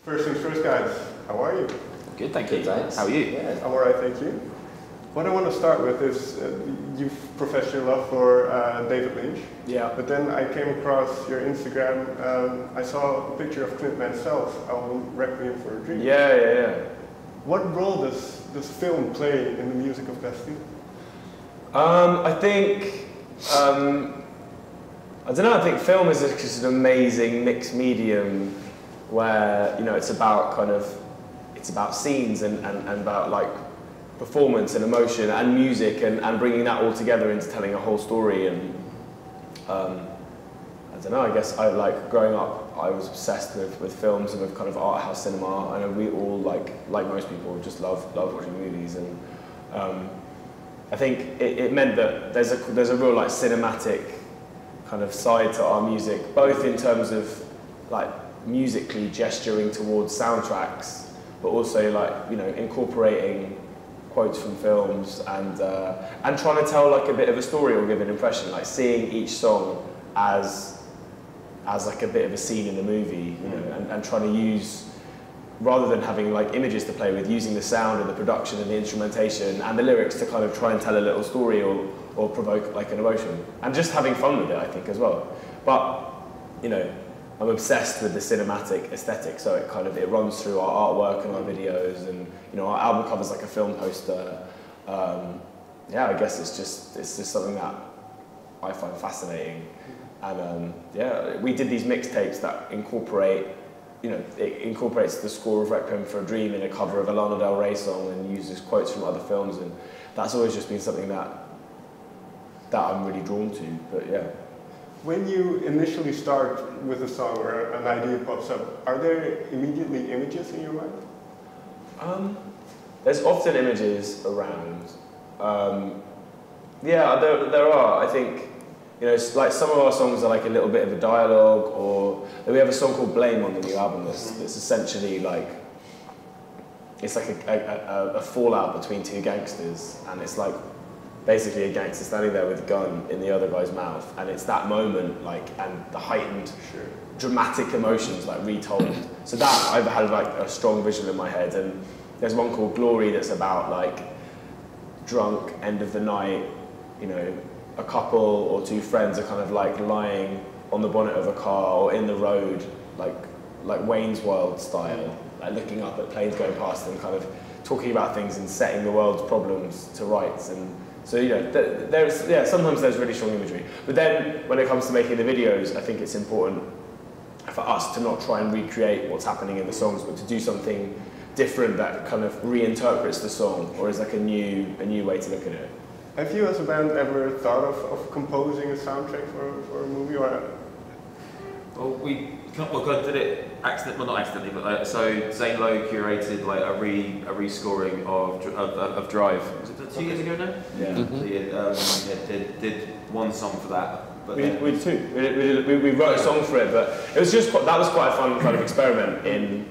First things first, guys. How are you? Good, thank you. Thanks. How are you? Yeah, I'm alright, thank you. What I want to start with is you've professed your love for David Lynch. Yeah. But then I came across your Instagram. I saw a picture of Clint Mansell's album Requiem for a Dream. Yeah. What role does film play in the music of Bastille? I think I don't know. I think film is just an amazing mixed medium where it's about scenes and about like performance and emotion and music and bringing that all together into telling a whole story. And I don't know, I guess growing up I was obsessed with films and with kind of art house cinema. I know we all like most people just love watching movies, and I think it meant that there's a real like cinematic kind of side to our music, both in terms of like musically gesturing towards soundtracks, but also like incorporating quotes from films and trying to tell like a bit of a story or give an impression, like seeing each song as like a bit of a scene in the movie, and trying to use, rather than having like images to play with, using the sound and the production and the instrumentation and the lyrics to kind of try and tell a little story or provoke like an emotion, and just having fun with it, I think, as well. But I'm obsessed with the cinematic aesthetic, so it runs through our artwork and our videos, and our album cover's like a film poster. I guess it's just something that I find fascinating, and we did these mixtapes that incorporate, it incorporates the score of Requiem for a Dream in a cover of a Lana Del Rey song and uses quotes from other films, and that's always just been something that I'm really drawn to. But yeah. When you initially start with a song or an idea pops up, are there immediately images in your mind? There's often images around. There are. I think, like some of our songs are like a little bit of a dialogue, or we have a song called Blame on the new album that's essentially like, it's like a fallout between two gangsters, and it's like basically a gangster standing there with a gun in the other guy's mouth, and it's that moment, like, and the heightened dramatic emotions like retold. So that I've had like a strong visual in my head. And there's one called Glory that's about like drunk end of the night, a couple or two friends are kind of like lying on the bonnet of a car or in the road, like Wayne's World style, like looking up at planes going past and kind of talking about things and setting the world's problems to rights. And so sometimes there's really strong imagery. But then when it comes to making the videos, I think it's important for us to not try and recreate what's happening in the songs, but to do something different that kind of reinterprets the song, or is like a new way to look at it. Have you as a band ever thought of composing a soundtrack for a movie? Or Well, we did it not accidentally, but so Zane Lowe curated like a rescoring of Drive. Was it 2 years ago now? Yeah. So did one song for that. But we did two. We wrote a song for it, but it was just that was quite a fun kind of experiment in.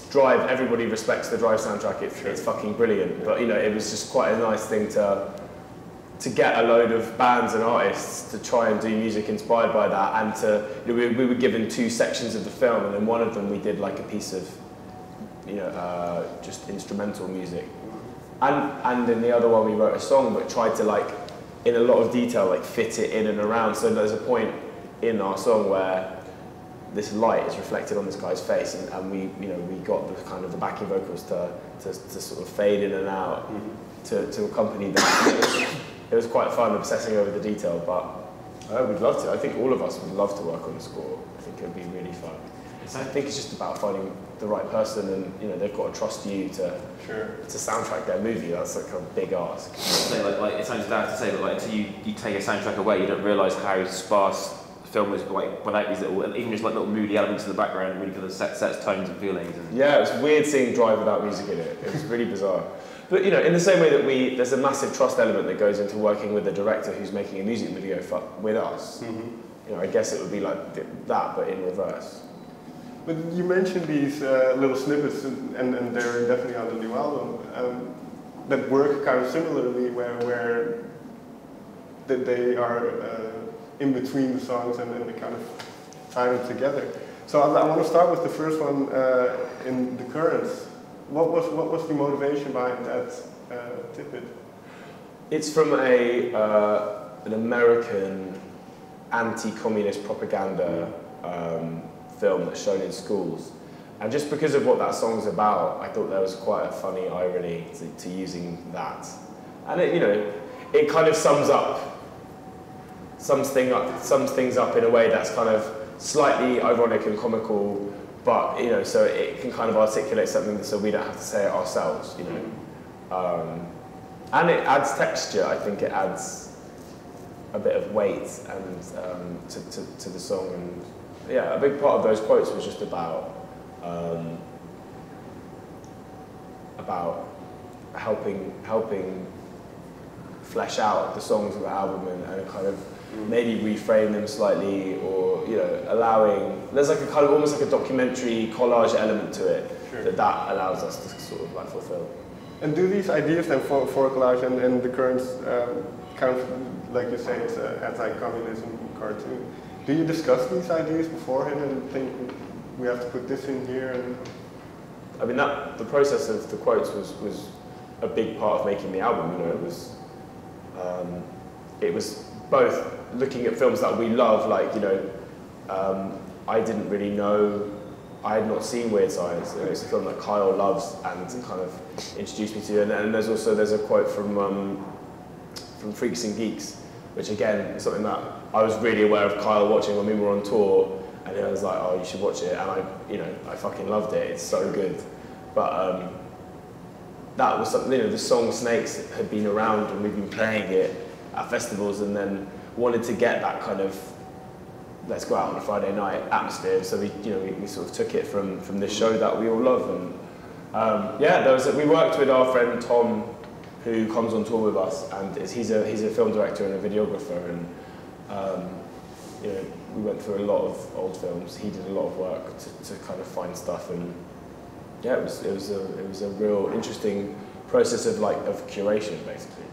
Drive, everybody respects the Drive soundtrack, it's fucking brilliant, but it was just quite a nice thing to get a load of bands and artists to try and do music inspired by that, and to we were given two sections of the film, and in one of them we did like a piece of just instrumental music, and in the other one we wrote a song but tried to like in a lot of detail like fit it in and around. So there's a point in our song where this light is reflected on this guy's face, and we got the kind of the backing vocals to sort of fade in and out to accompany that. It was quite fun obsessing over the detail, but we'd love to. I think all of us would love to work on the score. I think it would be really fun. I think it's just about finding the right person, and they've got to trust you to soundtrack their movie. That's like a big ask. So like it sounds bad to say, but like until you take a soundtrack away, you don't realise how sparse film was like without these little, even just like little moody elements in the background, really kind of sets tones and feelings. And yeah, it was weird seeing Drive without music in it. It was really bizarre. But in the same way that there's a massive trust element that goes into working with a director who's making a music video with us. I guess it would be like that, but in reverse. But you mentioned these little snippets, and they're definitely on the new album, that work kind of similarly, where they are in between the songs and they kind of tie them together. So I want to start with the first one in the Currents. What was the motivation behind that tidbit? It's from an American anti-communist propaganda film that's shown in schools. And just because of what that song's about, I thought there was quite a funny irony to using that. And it, you know, it kind of sums things up in a way that's kind of slightly ironic and comical, but you know, so it can kind of articulate something so we don't have to say it ourselves, you know. And it adds texture. I think it adds a bit of weight and to the song. And yeah, a big part of those quotes was just about helping flesh out the songs of the album and kind of maybe reframe them slightly, or you know, allowing, there's like a kind of almost like a documentary collage element to it. Sure. that allows us to sort of like fulfill. And do these ideas then for collage and the Currents kind of, like you say, it's an anti-communism cartoon. Do you discuss these ideas beforehand and think we have to put this in here? And I mean, the process of the quotes was a big part of making the album. You know, it was both looking at films that we love, like, you know, I didn't really know, I had not seen Weird Science. You know, it's a film that Kyle loves and kind of introduced me to. And there's a quote from Freaks and Geeks, which again is something that I was really aware of Kyle watching when we were on tour, and I was like, oh, you should watch it, and I fucking loved it. It's so good. But that was something, you know, the song Snakes had been around and we've been playing it at festivals, and then wanted to get that kind of let's go out on a Friday night atmosphere. So we sort of took it from this show that we all love. And yeah, we worked with our friend Tom, who comes on tour with us, and he's a film director and a videographer, and you know, we went through a lot of old films. He did a lot of work to kind of find stuff, and yeah, it was a real interesting process of curation, basically.